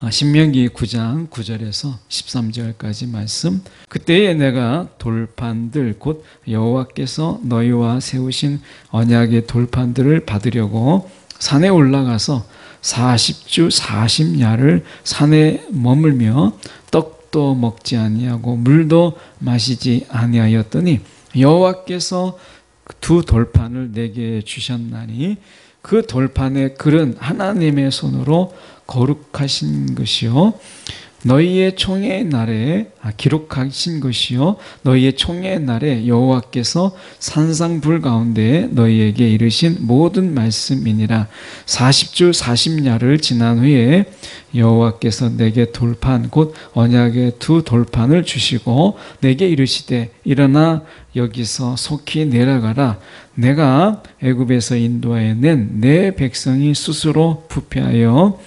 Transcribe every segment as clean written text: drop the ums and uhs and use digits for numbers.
신명기 9장 9절에서 13절까지 말씀. 그때에 내가 돌판들 곧 여호와께서 너희와 세우신 언약의 돌판들을 받으려고 산에 올라가서 40주 40야를 산에 머물며 떡도 먹지 아니하고 물도 마시지 아니하였더니 여호와께서 두 돌판을 내게 주셨나니 그 돌판의 글은 하나님의 손으로 거룩하신 것이요 너희의 총회의 날에 기록하신 것이요 너희의 총회의 날에 여호와께서 산상불 가운데 너희에게 이르신 모든 말씀이니라. 40주 40야를 지난 후에 여호와께서 내게 돌판 곧 언약의 두 돌판을 주시고 내게 이르시되 일어나 여기서 속히 내려가라. 내가 애굽에서 인도하여 낸 내 백성이 스스로 부패하여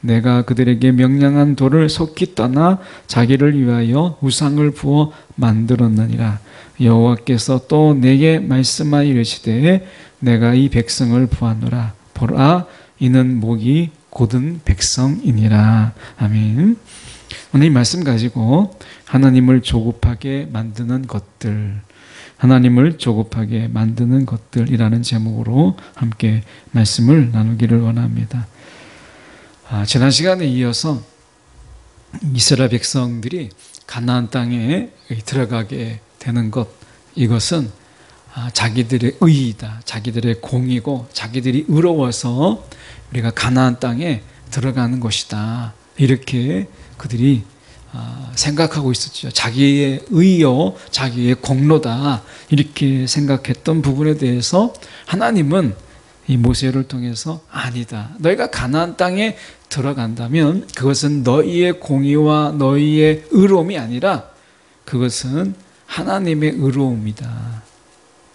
내가 그들에게 명령한 돌을 속히 떠나 자기를 위하여 우상을 부어 만들었느니라. 여호와께서 또 내게 말씀하여 이르시되 내가 이 백성을 보았노라. 보라 이는 목이 곧은 백성이니라. 아멘. 오늘 이 말씀 가지고 하나님을 조급하게 만드는 것들, 하나님을 조급하게 만드는 것들이라는 제목으로 함께 말씀을 나누기를 원합니다. 지난 시간에 이어서 이스라엘 백성들이 가나안 땅에 들어가게 되는 것, 이것은 자기들의 의의다, 자기들의 공이고 자기들이 의로워서 우리가 가나안 땅에 들어가는 것이다, 이렇게 그들이 생각하고 있었죠. 자기의 의요, 자기의 공로다, 이렇게 생각했던 부분에 대해서 하나님은 이 모세를 통해서 아니다. 너희가 가나안 땅에 들어간다면 그것은 너희의 공의와 너희의 의로움이 아니라 그것은 하나님의 의로움이다.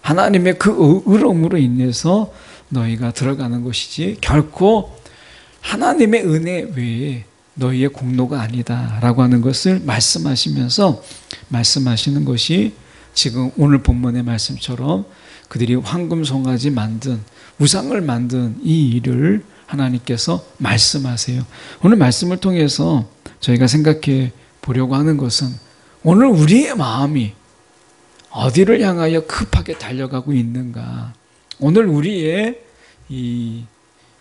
하나님의 그 의로움으로 인해서 너희가 들어가는 것이지 결코 하나님의 은혜 외에 너희의 공로가 아니다 라고 하는 것을 말씀하시면서 말씀하시는 것이 지금 오늘 본문의 말씀처럼 그들이 황금 송아지 만든 우상을 만든 이 일을 하나님께서 말씀하세요. 오늘 말씀을 통해서 저희가 생각해 보려고 하는 것은 오늘 우리의 마음이 어디를 향하여 급하게 달려가고 있는가, 오늘 우리의 이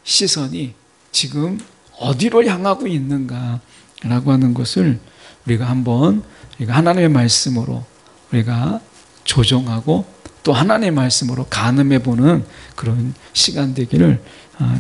시선이 지금 어디로 향하고 있는가 라고 하는 것을 우리가 한번 하나님의 말씀으로 우리가 조정하고 또 하나님의 말씀으로 가늠해 보는 그런 시간 되기를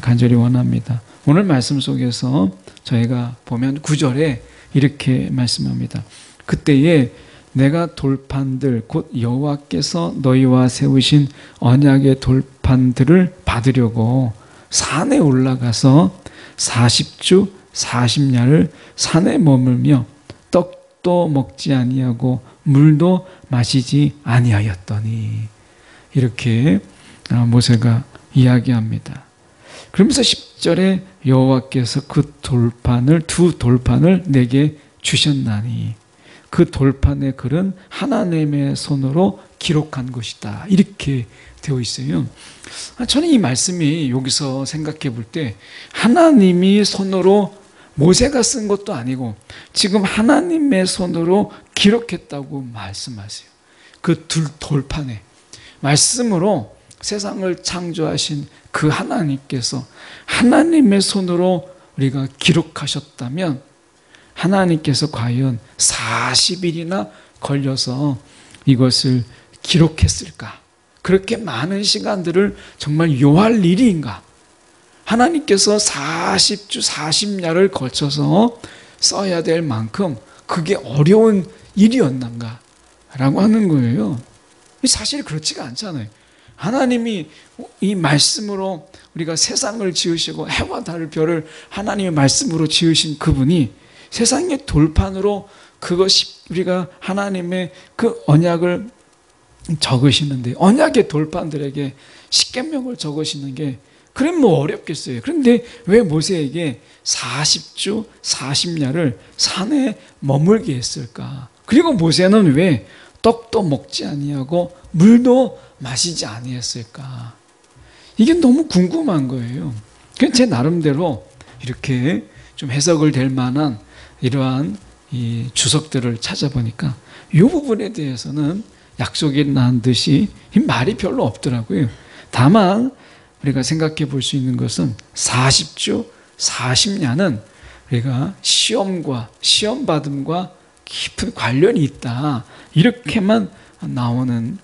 간절히 원합니다. 오늘 말씀 속에서 저희가 보면 9절에 이렇게 말씀합니다. 그때에 내가 돌판들 곧 여호와께서 너희와 세우신 언약의 돌판들을 받으려고 산에 올라가서 40주 40야를 산에 머물며 떡도 먹지 아니하고 물도 마시지 아니하였더니, 이렇게 모세가 이야기합니다. 그러면서 10절에 여호와께서 그 돌판을 두 돌판을 내게 주셨나니 그 돌판의 글은 하나님의 손으로 기록한 것이다, 이렇게 되어 있어요. 저는 이 말씀이 여기서 생각해 볼 때 하나님이 손으로 모세가 쓴 것도 아니고 지금 하나님의 손으로 기록했다고 말씀하세요. 그 돌판에 말씀으로 세상을 창조하신 그 하나님께서 하나님의 손으로 우리가 기록하셨다면 하나님께서 과연 40일이나 걸려서 이것을 기록했을까? 그렇게 많은 시간들을 정말 요할 일인가? 하나님께서 40주 40야를 거쳐서 써야 될 만큼 그게 어려운 일이었는가? 라고 하는 거예요. 사실 그렇지가 않잖아요. 하나님이 이 말씀으로 우리가 세상을 지으시고 해와 달 별을 하나님의 말씀으로 지으신 그분이 세상의 돌판으로 그것이 우리가 하나님의 그 언약을 적으시는데, 언약의 돌판들에게 십계명을 적으시는 게 그래 뭐 어렵겠어요. 그런데 왜 모세에게 40주 40야를 산에 머물게 했을까? 그리고 모세는 왜 떡도 먹지 아니하고 물도 마시지 아니했을까? 이게 너무 궁금한 거예요. 제 나름대로 이렇게 좀 해석을 될 만한 이러한 이 주석들을 찾아보니까 이 부분에 대해서는 약속이 난 듯이 이 말이 별로 없더라고요. 다만 우리가 생각해 볼 수 있는 것은 40주 40야는 우리가 시험받음과 깊은 관련이 있다, 이렇게만 나오는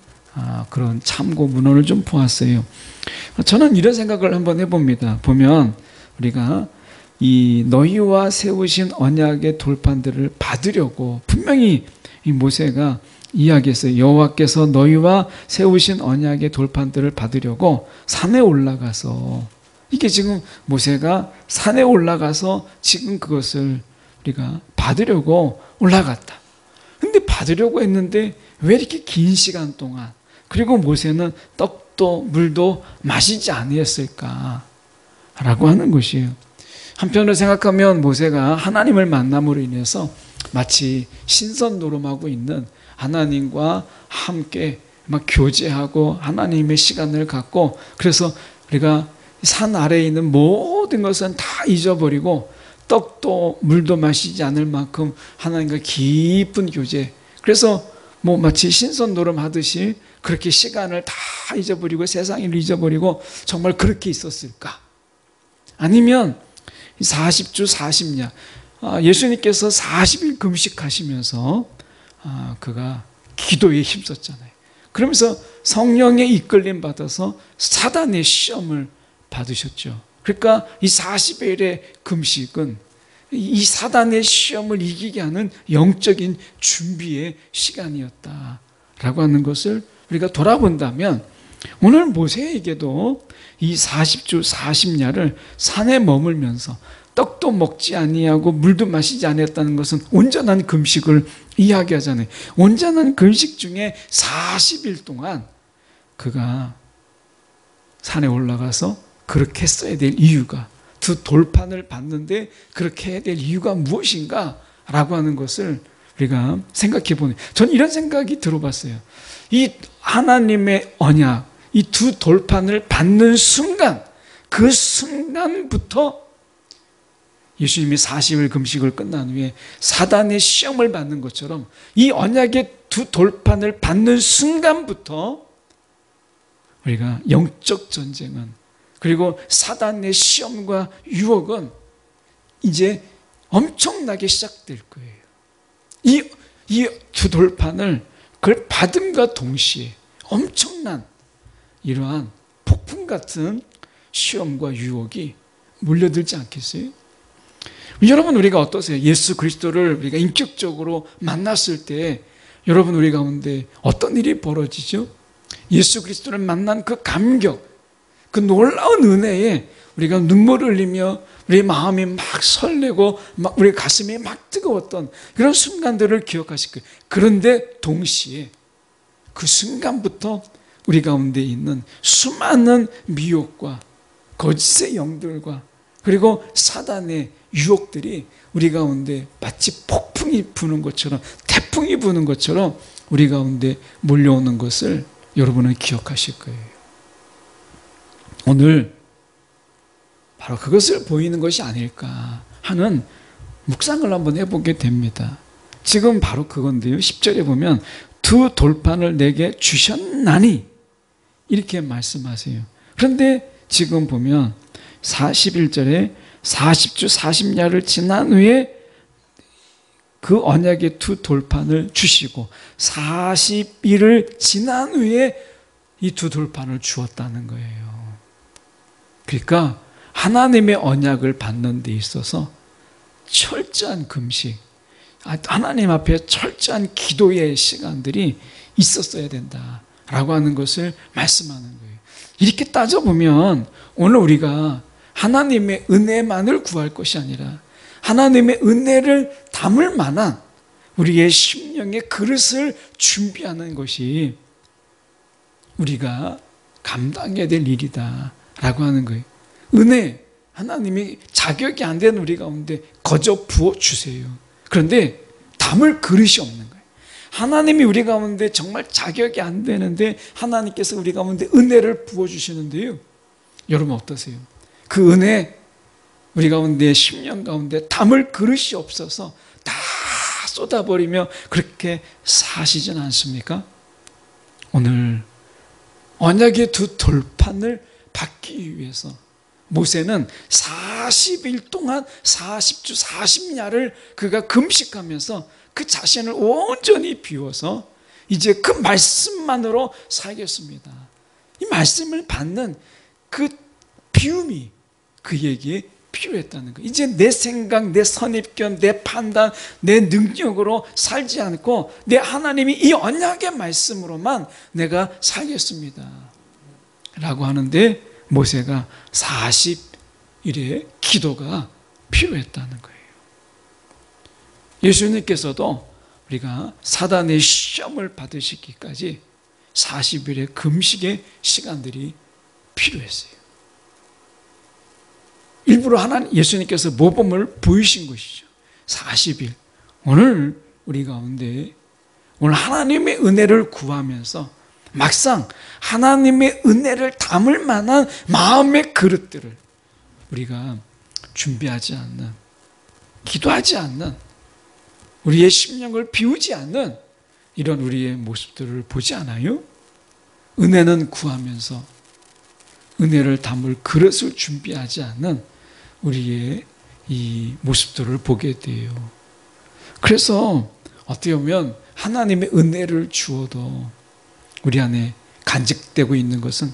그런 참고 문헌을 좀 보았어요. 저는 이런 생각을 한번 해봅니다. 보면 우리가 이 너희와 세우신 언약의 돌판들을 받으려고 분명히 이 모세가 이야기했어요. 여호와께서 너희와 세우신 언약의 돌판들을 받으려고 산에 올라가서, 이게 지금 모세가 산에 올라가서 지금 그것을 우리가 받으려고 올라갔다. 근데 받으려고 했는데 왜 이렇게 긴 시간 동안, 그리고 모세는 떡도 물도 마시지 아니했을까 라고 하는 것이에요. 한편으로 생각하면 모세가 하나님을 만남으로 인해서 마치 신선노름하고 있는 하나님과 함께 막 교제하고 하나님의 시간을 갖고, 그래서 우리가 산 아래에 있는 모든 것은 다 잊어버리고 떡도 물도 마시지 않을 만큼 하나님과 깊은 교제, 그래서 뭐 마치 신선노름 하듯이 그렇게 시간을 다 잊어버리고 세상을 잊어버리고 정말 그렇게 있었을까? 아니면 40주 40야, 예수님께서 40일 금식하시면서 그가 기도에 힘썼잖아요. 그러면서 성령의 이끌림 받아서 사단의 시험을 받으셨죠. 그러니까 이 40일의 금식은 이 사단의 시험을 이기게 하는 영적인 준비의 시간이었다라고 하는 것을 우리가 돌아본다면, 오늘 모세에게도 이 40주 40야를 산에 머물면서 떡도 먹지 아니하고 물도 마시지 아니했다는 것은 온전한 금식을 이야기하잖아요. 온전한 금식 중에 40일 동안 그가 산에 올라가서 그렇게 했어야 될 이유가, 두 돌판을 받는데 그렇게 해야 될 이유가 무엇인가 라고 하는 것을 우리가 생각해 보는, 저는 이런 생각이 들어봤어요. 이 하나님의 언약, 이 두 돌판을 받는 순간, 그 순간부터 예수님이 40일 금식을 끝난 후에 사단의 시험을 받는 것처럼 이 언약의 두 돌판을 받는 순간부터 우리가 영적 전쟁은, 그리고 사단의 시험과 유혹은 이제 엄청나게 시작될 거예요. 이 두 돌판을 그걸 받음과 동시에 엄청난 이러한 폭풍 같은 시험과 유혹이 몰려들지 않겠어요? 여러분, 우리가 어떠세요? 예수 그리스도를 우리가 인격적으로 만났을 때 여러분 우리 가운데 어떤 일이 벌어지죠? 예수 그리스도를 만난 그 감격, 그 놀라운 은혜에 우리가 눈물을 흘리며 우리의 마음이 막 설레고 막 우리 가슴이 막 뜨거웠던 그런 순간들을 기억하실 거예요. 그런데 동시에 그 순간부터 우리 가운데 있는 수많은 미혹과 거짓의 영들과 그리고 사단의 유혹들이 우리 가운데 마치 폭풍이 부는 것처럼, 태풍이 부는 것처럼 우리 가운데 몰려오는 것을 여러분은 기억하실 거예요. 오늘 바로 그것을 보이는 것이 아닐까 하는 묵상을 한번 해보게 됩니다. 지금 바로 그건데요. 10절에 보면 두 돌판을 내게 주셨나니 이렇게 말씀하세요. 그런데 지금 보면 41절에 40주 40야를 지난 후에 그 언약의 두 돌판을 주시고 40일을 지난 후에 이 두 돌판을 주었다는 거예요. 그러니까 하나님의 언약을 받는 데 있어서 철저한 금식, 하나님 앞에 철저한 기도의 시간들이 있었어야 된다라고 하는 것을 말씀하는 거예요. 이렇게 따져보면 오늘 우리가 하나님의 은혜만을 구할 것이 아니라 하나님의 은혜를 담을 만한 우리의 심령의 그릇을 준비하는 것이 우리가 감당해야 될 일이다라고 하는 거예요. 은혜, 하나님이 자격이 안 되는 우리 가운데 거저 부어주세요. 그런데 담을 그릇이 없는 거예요. 하나님이 우리 가운데 정말 자격이 안 되는데 하나님께서 우리 가운데 은혜를 부어주시는데요. 여러분 어떠세요? 그 은혜 우리 가운데 10년 가운데 담을 그릇이 없어서 다 쏟아버리며 그렇게 사시진 않습니까? 오늘 언약의 두 돌판을 받기 위해서 모세는 40일 동안 40주 40야를 그가 금식하면서 그 자신을 온전히 비워서 이제 그 말씀만으로 살겠습니다. 이 말씀을 받는 그 비움이 그에게 필요했다는 거예요. 이제 내 생각, 내 선입견, 내 판단, 내 능력으로 살지 않고 내 하나님이 이 언약의 말씀으로만 내가 살겠습니다 라고 하는데 모세가 40일의 기도가 필요했다는 거예요. 예수님께서도 우리가 사단의 시험을 받으시기까지 40일의 금식의 시간들이 필요했어요. 일부러 예수님께서 모범을 보이신 것이죠. 40일. 오늘 우리 가운데 오늘 하나님의 은혜를 구하면서 막상 하나님의 은혜를 담을 만한 마음의 그릇들을 우리가 준비하지 않는, 기도하지 않는, 우리의 심령을 비우지 않는 이런 우리의 모습들을 보지 않아요? 은혜는 구하면서 은혜를 담을 그릇을 준비하지 않는 우리의 이 모습들을 보게 돼요. 그래서 어떻게 보면 하나님의 은혜를 주어도 우리 안에 간직되고 있는 것은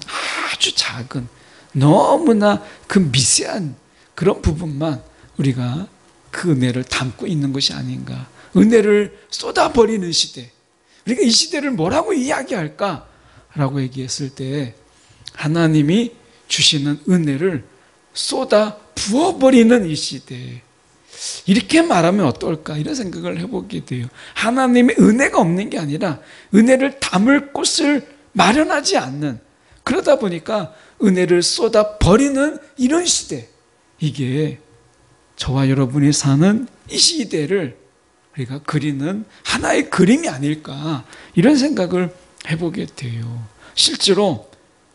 아주 작은, 너무나 그 미세한 그런 부분만 우리가 그 은혜를 담고 있는 것이 아닌가. 은혜를 쏟아버리는 시대. 우리가 이 시대를 뭐라고 이야기할까? 라고 얘기했을 때 하나님이 주시는 은혜를 쏟아 부어버리는 이 시대. 이렇게 말하면 어떨까? 이런 생각을 해보게 돼요. 하나님의 은혜가 없는 게 아니라 은혜를 담을 곳을 마련하지 않는, 그러다 보니까 은혜를 쏟아 버리는 이런 시대. 이게 저와 여러분이 사는 이 시대를 우리가 그리는 하나의 그림이 아닐까, 이런 생각을 해보게 돼요. 실제로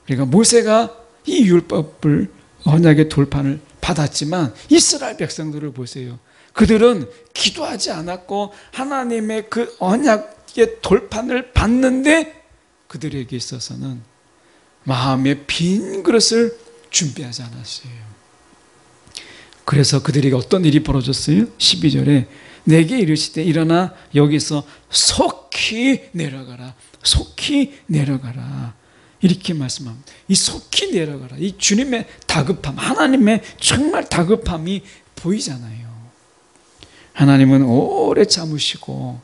우리가 모세가 이 율법을, 언약의 돌판을 받았지만 이스라엘 백성들을 보세요. 그들은 기도하지 않았고 하나님의 그 언약의 돌판을 받는데 그들에게 있어서는 마음의 빈 그릇을 준비하지 않았어요. 그래서 그들에게 어떤 일이 벌어졌어요? 12절에 내게 이르시되 일어나 여기서 속히 내려가라. 속히 내려가라. 이렇게 말씀합니다. 이 속히 내려가라. 이 주님의 다급함, 하나님의 정말 다급함이 보이잖아요. 하나님은 오래 참으시고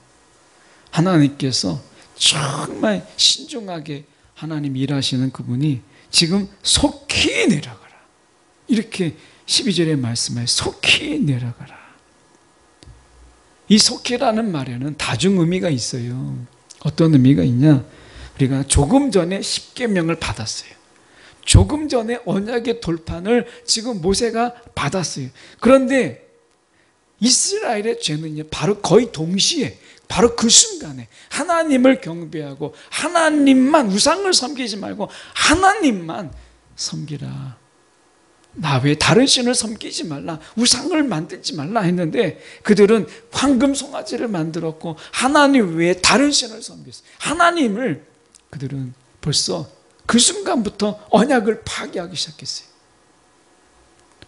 하나님께서 정말 신중하게 하나님 일하시는 그분이 지금 속히 내려가라. 이렇게 12절에 말씀하여 속히 내려가라. 이 속히라는 말에는 다중 의미가 있어요. 어떤 의미가 있냐? 우리가 조금 전에 십계명을 받았어요. 조금 전에 언약의 돌판을 지금 모세가 받았어요. 그런데 이스라엘의 죄는요, 바로 거의 동시에, 바로 그 순간에 하나님을 경배하고 하나님만, 우상을 섬기지 말고 하나님만 섬기라. 나 외에 다른 신을 섬기지 말라, 우상을 만들지 말라 했는데 그들은 황금 송아지를 만들었고 하나님 외에 다른 신을 섬겼어요. 하나님을 그들은 벌써 그 순간부터 언약을 파괴하기 시작했어요.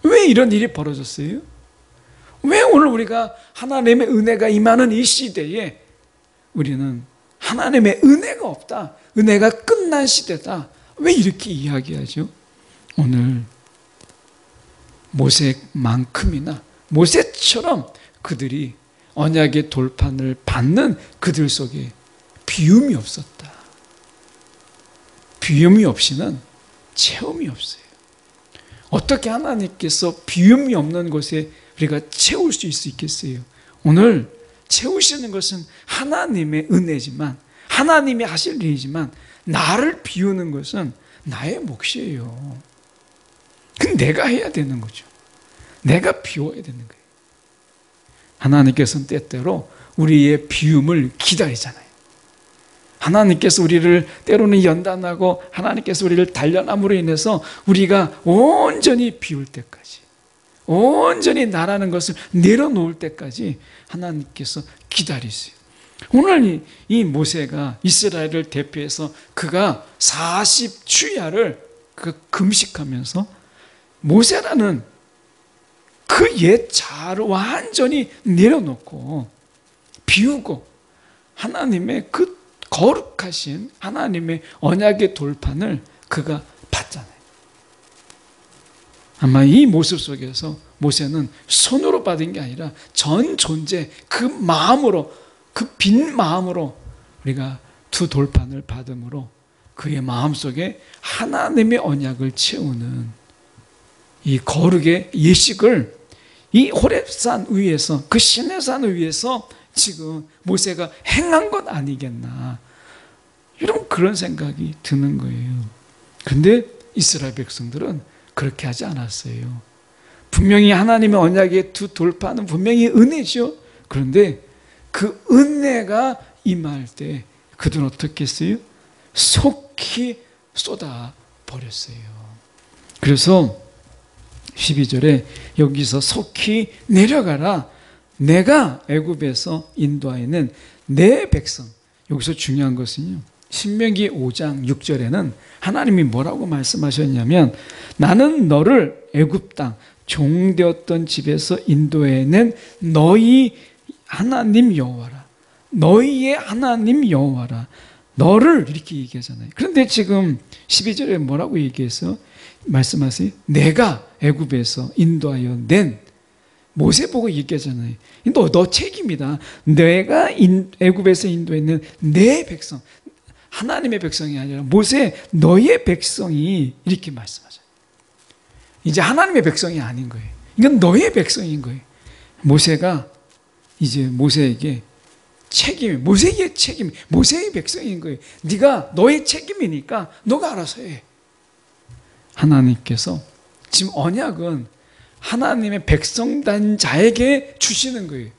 왜 이런 일이 벌어졌어요? 왜 오늘 우리가 하나님의 은혜가 임하는 이 시대에 우리는 하나님의 은혜가 없다, 은혜가 끝난 시대다, 왜 이렇게 이야기하죠? 오늘 모세만큼이나 모세처럼 그들이 언약의 돌판을 받는 그들 속에 비움이 없었다. 비움이 없이는 채움이 없어요. 어떻게 하나님께서 비움이 없는 곳에 우리가 채울 수 있겠어요? 오늘 채우시는 것은 하나님의 은혜지만, 하나님이 하실 일이지만 나를 비우는 것은 나의 몫이에요. 그건 내가 해야 되는 거죠. 내가 비워야 되는 거예요. 하나님께서는 때때로 우리의 비움을 기다리잖아요. 하나님께서 우리를 때로는 연단하고 하나님께서 우리를 단련함으로 인해서 우리가 온전히 비울 때까지, 온전히 나라는 것을 내려놓을 때까지 하나님께서 기다리세요. 오늘 이 모세가 이스라엘을 대표해서 그가 40주야를 금식하면서 모세라는 그 옛 자아를 완전히 내려놓고 비우고 하나님의 그 거룩하신 하나님의 언약의 돌판을 그가 받잖아요. 아마 이 모습 속에서 모세는 손으로 받은 게 아니라 전 존재 그 마음으로, 그 빈 마음으로 우리가 두 돌판을 받음으로 그의 마음속에 하나님의 언약을 채우는 이 거룩의 예식을 이 호렙산 위에서, 그 시내산 위에서 지금 모세가 행한 것 아니겠나, 이런 그런 생각이 드는 거예요. 그런데 이스라엘 백성들은 그렇게 하지 않았어요. 분명히 하나님의 언약의 두 돌파는 분명히 은혜죠. 그런데 그 은혜가 임할 때 그들은 어떻게 했어요? 속히 쏟아버렸어요. 그래서 12절에 여기서 속히 내려가라, 내가 애굽에서 인도하여낸 내 백성. 여기서 중요한 것은요, 신명기 5장 6절에는 하나님이 뭐라고 말씀하셨냐면, 나는 너를 애굽 땅 종되었던 집에서 인도해낸 너희 하나님 여호와라, 너희의 하나님 여호와라, 너를, 이렇게 얘기하잖아요. 그런데 지금 12절에 뭐라고 얘기해서 말씀하세요? 내가 애굽에서 인도하여 낸, 모세 보고 얘기하잖아요. 너 책임이다. 내가 애굽에서 인도했는 내 백성, 하나님의 백성이 아니라 모세 너의 백성이, 이렇게 말씀하죠. 이제 하나님의 백성이 아닌 거예요. 이건 너의 백성인 거예요. 모세가 이제 모세에게 책임, 모세의 책임, 모세의 백성인 거예요. 네가 너의 책임이니까 너가 알아서 해. 하나님께서 지금 언약은 하나님의 백성된 자에게 주시는 거예요.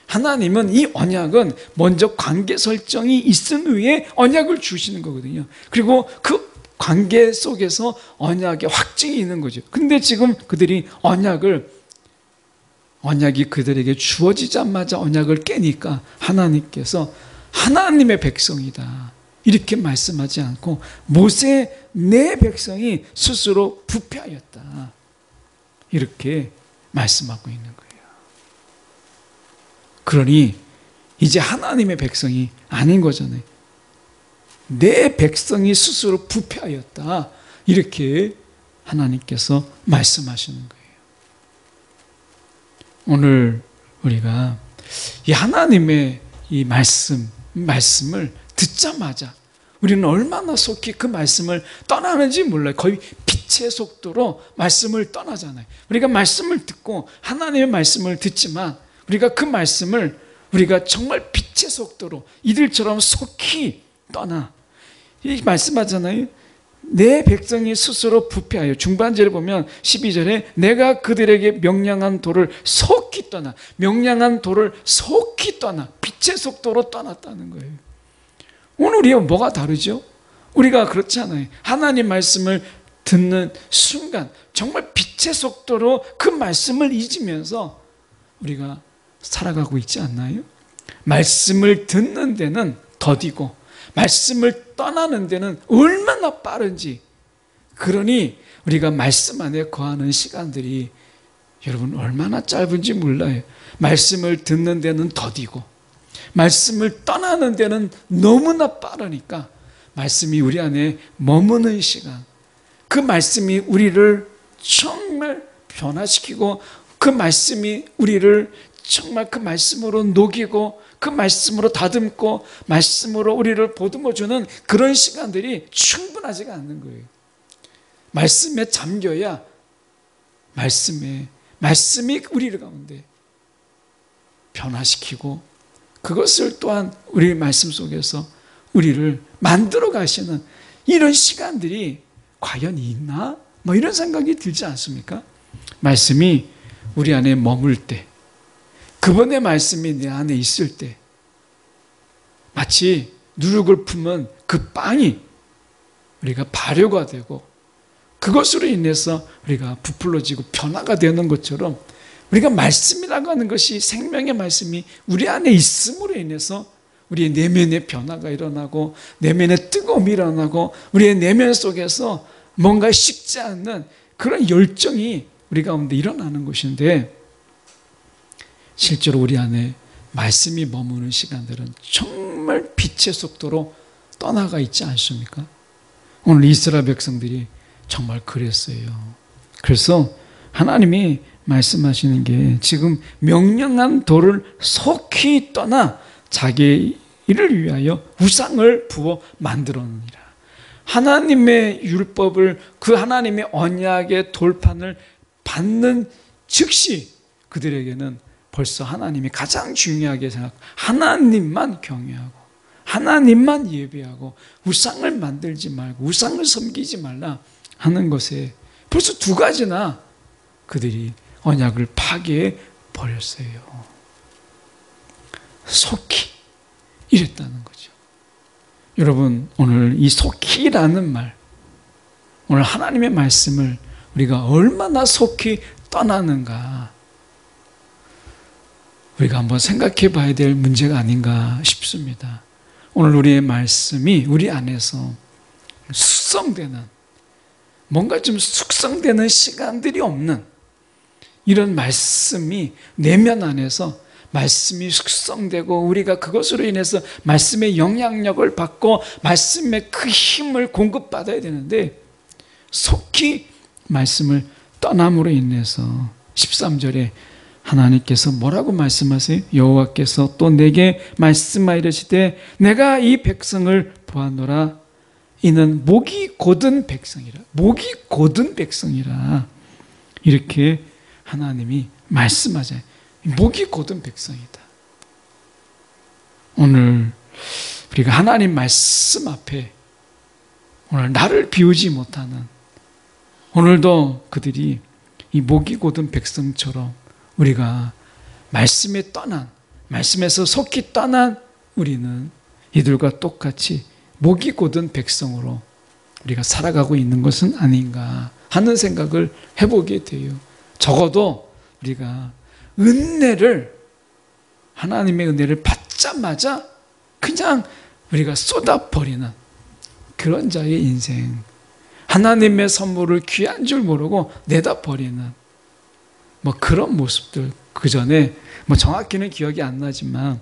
하나님은 이 언약은 먼저 관계 설정이 있은 후에 언약을 주시는 거거든요. 그리고 그 관계 속에서 언약의 확증이 있는 거죠. 근데 지금 그들이 언약이 그들에게 주어지자마자 언약을 깨니까 하나님께서 하나님의 백성이다, 이렇게 말씀하지 않고 모세 내 백성이 스스로 부패하였다, 이렇게 말씀하고 있는 거예요. 그러니 이제 하나님의 백성이 아닌 거잖아요. 내 백성이 스스로 부패하였다, 이렇게 하나님께서 말씀하시는 거예요. 오늘 우리가 이 하나님의 이 말씀을 듣자마자 우리는 얼마나 속히 그 말씀을 떠나는지 몰라요. 거의 빛의 속도로 말씀을 떠나잖아요. 우리가 말씀을 듣고 하나님의 말씀을 듣지만 우리가 그 말씀을 우리가 정말 빛의 속도로 이들처럼 속히 떠나, 이 말씀하잖아요. 내 백성이 스스로 부패하여, 중반절에 보면 12절에 내가 그들에게 명령한 도를 속히 떠나, 명령한 도를 속히 떠나, 빛의 속도로 떠났다는 거예요. 오늘 우리와 뭐가 다르죠? 우리가 그렇지 않아요. 하나님 말씀을 듣는 순간 정말 빛의 속도로 그 말씀을 잊으면서 우리가 살아가고 있지 않나요? 말씀을 듣는 데는 더디고 말씀을 떠나는 데는 얼마나 빠른지. 그러니 우리가 말씀 안에 거하는 시간들이 여러분 얼마나 짧은지 몰라요. 말씀을 듣는 데는 더디고 말씀을 떠나는 데는 너무나 빠르니까 말씀이 우리 안에 머무는 시간, 그 말씀이 우리를 정말 변화시키고 그 말씀이 우리를 정말 그 말씀으로 녹이고 그 말씀으로 다듬고 말씀으로 우리를 보듬어주는 그런 시간들이 충분하지가 않는 거예요. 말씀에 잠겨야 말씀이 우리 가운데 변화시키고 그것을 또한 우리 말씀 속에서 우리를 만들어 가시는 이런 시간들이 과연 있나? 뭐 이런 생각이 들지 않습니까? 말씀이 우리 안에 머물 때, 그분의 말씀이 내 안에 있을 때 마치 누룩을 품은 그 빵이 우리가 발효가 되고 그것으로 인해서 우리가 부풀어지고 변화가 되는 것처럼 우리가 말씀이라고 하는 것이 생명의 말씀이 우리 안에 있음으로 인해서 우리의 내면의 변화가 일어나고 내면의 뜨거움이 일어나고 우리의 내면 속에서 뭔가 식지 않는 그런 열정이 우리 가운데 일어나는 것인데 실제로 우리 안에 말씀이 머무는 시간들은 정말 빛의 속도로 떠나가 있지 않습니까? 오늘 이스라엘 백성들이 정말 그랬어요. 그래서 하나님이 말씀하시는 게 지금 명령한 돌을 속히 떠나 자기 일을 위하여 우상을 부어 만들었느니라. 하나님의 율법을 그 하나님의 언약의 돌판을 받는 즉시 그들에게는 벌써 하나님이 가장 중요하게 생각, 하나님만 경외하고 하나님만 예배하고 우상을 만들지 말고 우상을 섬기지 말라 하는 것에 벌써 두 가지나 그들이 언약을 파괴해 버렸어요. 속히 이랬다는 거죠. 여러분, 오늘 이 속히라는 말, 오늘 하나님의 말씀을 우리가 얼마나 속히 떠나는가 우리가 한번 생각해 봐야 될 문제가 아닌가 싶습니다. 오늘 우리의 말씀이 우리 안에서 숙성되는, 뭔가 좀 숙성되는 시간들이 없는 이런 말씀이 내면 안에서 말씀이 숙성되고 우리가 그것으로 인해서 말씀의 영향력을 받고 말씀의 그 힘을 공급받아야 되는데 속히 말씀을 떠남으로 인해서 13절에 하나님께서 뭐라고 말씀하세요? 여호와께서 또 내게 말씀하여 이르시되 내가 이 백성을 보았노라 이는 목이 곧은 백성이라. 목이 곧은 백성이라. 이렇게 하나님이 말씀하잖아요. 목이 곧은 백성이다. 오늘 우리가 하나님 말씀 앞에 오늘 나를 비우지 못하는 오늘도 그들이 이 목이 곧은 백성처럼 우리가 말씀에 떠난, 말씀에서 속히 떠난 우리는 이들과 똑같이 목이 곧은 백성으로 우리가 살아가고 있는 것은 아닌가 하는 생각을 해보게 돼요. 적어도 우리가 은혜를, 하나님의 은혜를 받자마자 그냥 우리가 쏟아버리는 그런 자의 인생, 하나님의 선물을 귀한 줄 모르고 내다버리는 뭐 그런 모습들, 그 전에 뭐 정확히는 기억이 안 나지만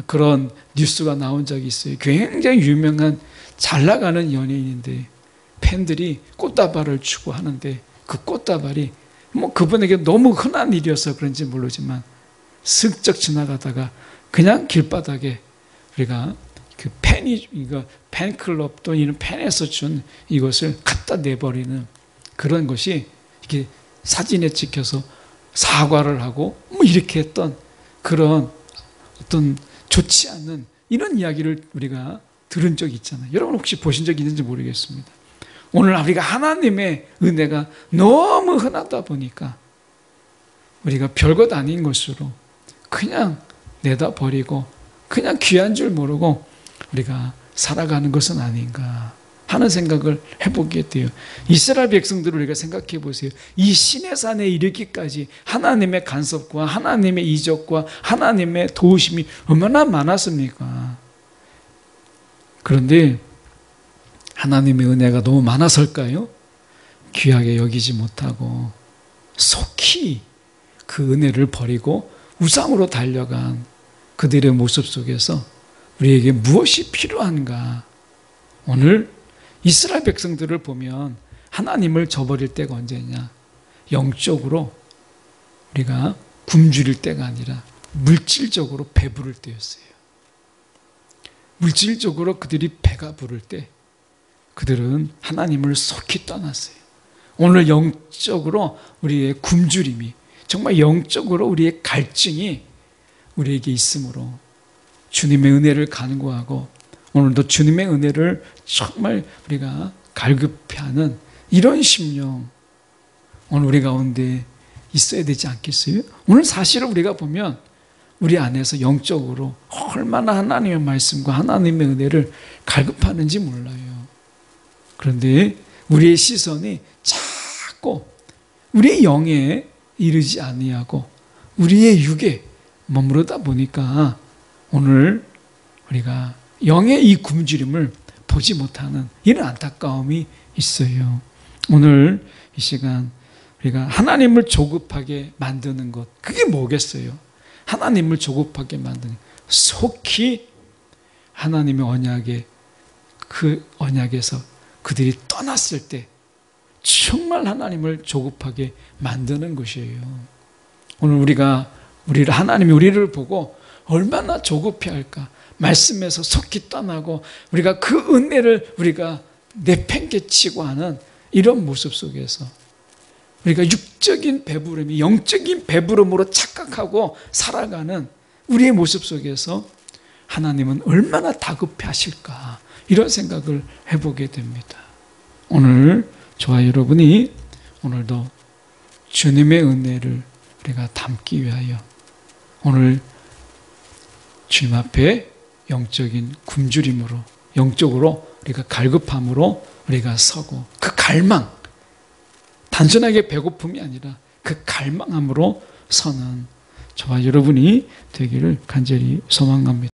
그런 뉴스가 나온 적이 있어요. 굉장히 유명한 잘 나가는 연예인인데 팬들이 꽃다발을 주고 하는데 그 꽃다발이 뭐 그분에게 너무 흔한 일이어서 그런지 모르지만 슬쩍 지나가다가 그냥 길바닥에 우리가 그 팬이, 이거 팬클럽 또 이런 팬에서 준 이것을 갖다 내버리는 그런 것이 이렇게 사진에 찍혀서 사과를 하고 뭐 이렇게 했던 그런 어떤 좋지 않는 이런 이야기를 우리가 들은 적이 있잖아요. 여러분 혹시 보신 적이 있는지 모르겠습니다. 오늘 우리가 하나님의 은혜가 너무 흔하다 보니까 우리가 별것 아닌 것으로 그냥 내다버리고 그냥 귀한 줄 모르고 우리가 살아가는 것은 아닌가 하는 생각을 해보게 돼요. 이스라엘 백성들을 우리가 생각해 보세요. 이 시내산에 이르기까지 하나님의 간섭과 하나님의 이적과 하나님의 도우심이 얼마나 많았습니까? 그런데 하나님의 은혜가 너무 많아서일까요? 귀하게 여기지 못하고 속히 그 은혜를 버리고 우상으로 달려간 그들의 모습 속에서 우리에게 무엇이 필요한가? 오늘 이스라엘 백성들을 보면 하나님을 저버릴 때가 언제냐? 영적으로 우리가 굶주릴 때가 아니라 물질적으로 배부를 때였어요. 물질적으로 그들이 배가 부를 때 그들은 하나님을 속히 떠났어요. 오늘 영적으로 우리의 굶주림이, 정말 영적으로 우리의 갈증이 우리에게 있으므로 주님의 은혜를 간구하고 오늘도 주님의 은혜를 정말 우리가 갈급해하는 이런 심령 오늘 우리 가운데 있어야 되지 않겠어요? 오늘 사실은 우리가 보면 우리 안에서 영적으로 얼마나 하나님의 말씀과 하나님의 은혜를 갈급하는지 몰라요. 그런데 우리의 시선이 자꾸 우리의 영에 이르지 아니하고 우리의 육에 머무르다 보니까 오늘 우리가 영의 이 굶주림을 보지 못하는 이런 안타까움이 있어요. 오늘 이 시간 우리가 하나님을 조급하게 만드는 것, 그게 뭐겠어요? 하나님을 조급하게 만드는, 속히 하나님의 언약에, 그 언약에서 그들이 떠났을 때 정말 하나님을 조급하게 만드는 것이에요. 오늘 하나님이 우리를 보고 얼마나 조급해 할까? 말씀에서 속히 떠나고 우리가 그 은혜를 우리가 내팽개치고 하는 이런 모습 속에서 우리가 육적인 배부름이 영적인 배부름으로 착각하고 살아가는 우리의 모습 속에서 하나님은 얼마나 다급해 하실까? 이런 생각을 해보게 됩니다. 오늘 저와 여러분이 오늘도 주님의 은혜를 우리가 담기 위하여 오늘 주님 앞에 영적인 굶주림으로, 영적으로 우리가 갈급함으로 우리가 서고, 그 갈망, 단순하게 배고픔이 아니라 그 갈망함으로 서는 저와 여러분이 되기를 간절히 소망합니다.